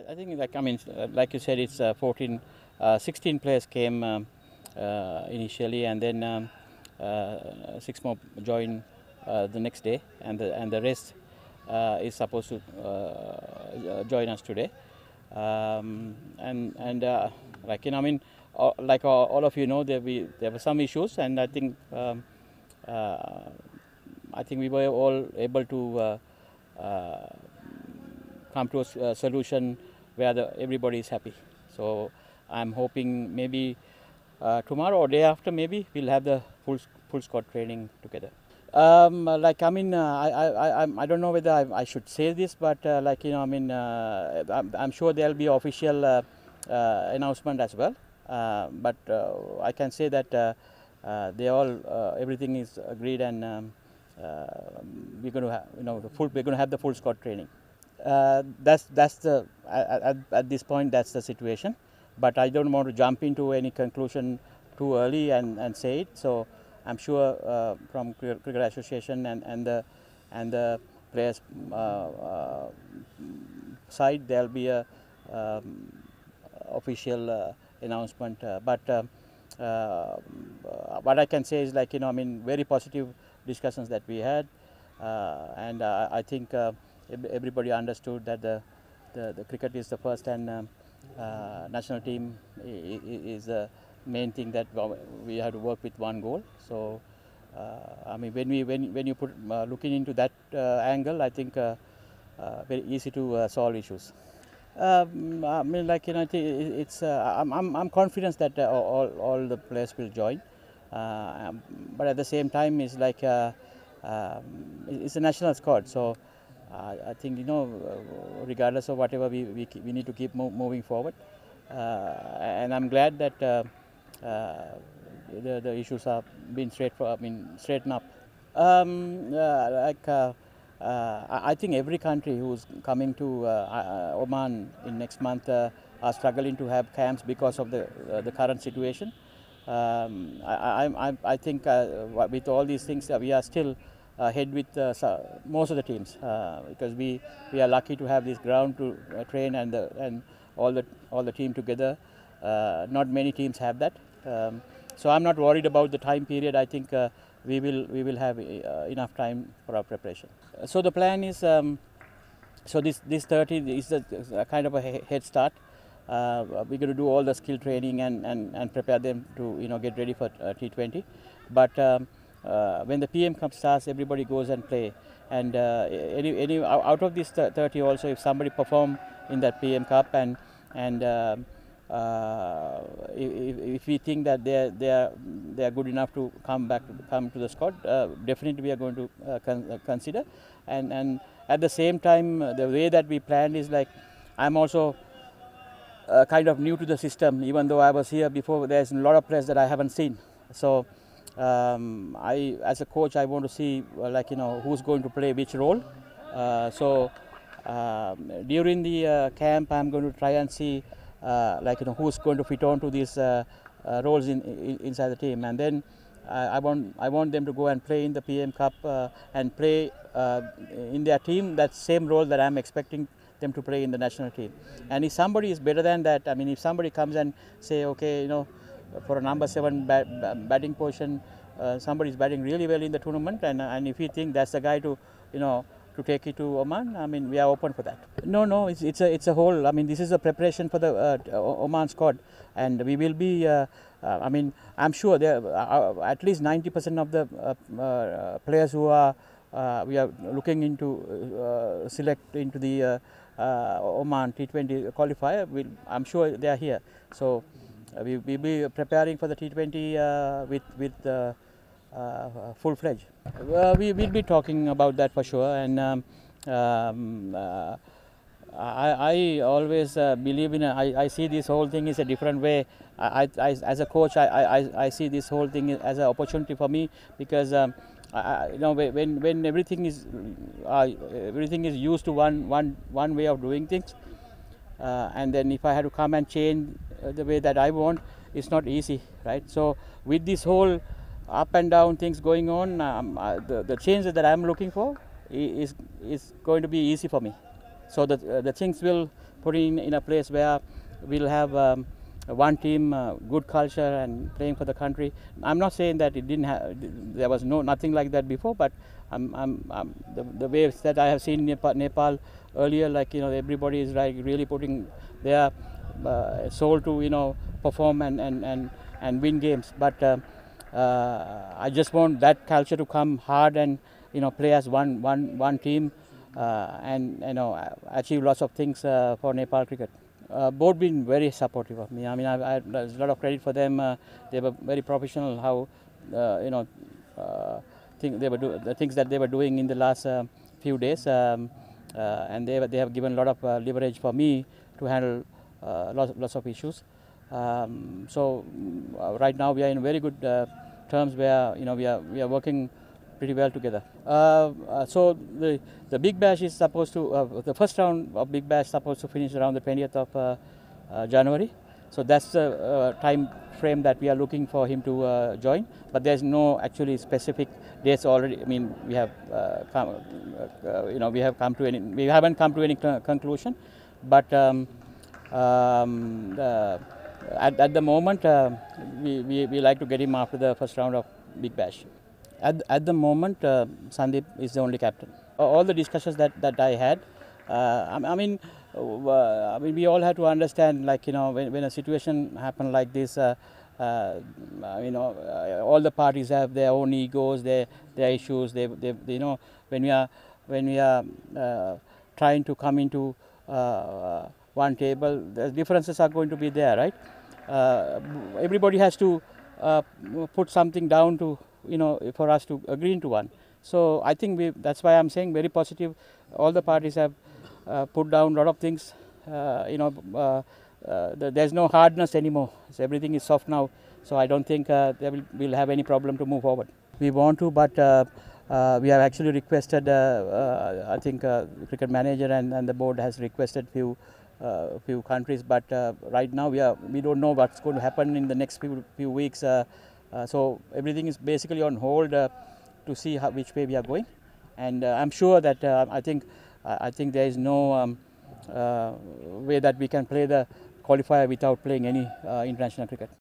I think, like you said, it's 16 players came initially, and then 6 more joined the next day, and the rest is supposed to join us today. Like all of you know, there were some issues, and I think we were all able to come to a solution where everybody is happy. So I'm hoping maybe tomorrow or day after, maybe we'll have the full squad training together. I don't know whether I should say this, but I'm sure there'll be official announcement as well. But I can say that everything is agreed, and we're going to have we're going to have the full squad training. That's the at this point that's the situation. But I don't want to jump into any conclusion too early and say it. So I'm sure from Cricket Association and the players' side there'll be a official announcement. But what I can say is very positive discussions that we had, and I think everybody understood that the cricket is the first, and national team is the main thing that we have to work with one goal. So when you put looking into that angle, I think very easy to solve issues. I'm confident that all the players will join, but at the same time it's like it's a national squad, so I think regardless of whatever we need to keep moving forward, and I'm glad that the issues are being straightened up. I think every country who's coming to Oman in next month are struggling to have camps because of the current situation. I think with all these things we are still ahead with most of the teams, because we are lucky to have this ground to train and all the team together. Not many teams have that, so I'm not worried about the time period. I think we will have enough time for our preparation. So the plan is so this 30 is a kind of a head start. We're going to do all the skill training and prepare them to get ready for T20. But when the PM Cup starts, everybody goes and play. And any out of this 30 also, if somebody perform in that PM Cup and if we think that they are good enough to come to the squad, definitely we are going to consider. And at the same time, the way that we planned is like, I'm also kind of new to the system. Even though I was here before, there's a lot of players that I haven't seen. So as a coach, I want to see who's going to play which role. During the camp, I'm going to try and see who's going to fit on to these roles inside the team, and then I want them to go and play in the PM Cup and play in their team that same role that I'm expecting them to play in the national team. And if somebody is better than that, if somebody comes and say, okay, for a number 7 batting position, somebody is batting really well in the tournament, and if you think that's the guy to to take it to Oman, we are open for that. No, it's a whole. This is a preparation for the Oman squad, and we will be. I'm sure there at least 90% of the players who are we are looking into select into the Oman T20 qualifier. I'm sure they are here. So we will be preparing for the T20 with full-fledged. We will be talking about that for sure, and I always believe in. I see this whole thing is a different way. As a coach, I see this whole thing as an opportunity for me, because when everything is used to one way of doing things, and then if I had to come and change the way that I want, it's not easy, right? So with this whole up and down things going on, the change that I'm looking for is going to be easy for me. So the things will putting in a place where we'll have one team, good culture, and playing for the country. I'm not saying that it didn't have, there was nothing like that before, but the ways that I have seen Nepal earlier, like everybody is like really putting their soul to perform and win games. But I just want that culture to come hard and play as one team and achieve lots of things for Nepal cricket. Both been very supportive of me. I mean, there's a lot of credit for them. They were very professional. How the things that they were doing in the last few days, and they have given a lot of leverage for me to handle lots of issues. So right now we are in very good terms where we are working pretty well together. So the Big Bash is supposed to the first round of Big Bash is supposed to finish around the 20th of January. So that's the time frame that we are looking for him to join. But there's no actually specific dates already. I mean, we have we haven't come to any conclusion. But at the moment, we like to get him after the first round of Big Bash. At the moment, Sandeep is the only captain. All the discussions that I had, I mean, we all have to understand, like when a situation happen like this, all the parties have their own egos, their issues. They when we are trying to come into one table, the differences are going to be there, right? Everybody has to put something down to for us to agree into one. So I think that's why I'm saying very positive. All the parties have put down a lot of things. There's no hardness anymore. So everything is soft now. So I don't think we'll have any problem to move forward. We want to, but we have actually requested. I think cricket manager and the board has requested few countries, but right now we don't know what's going to happen in the next few weeks. So everything is basically on hold to see which way we are going, and I'm sure that I think there is no way that we can play the qualifier without playing any international cricket.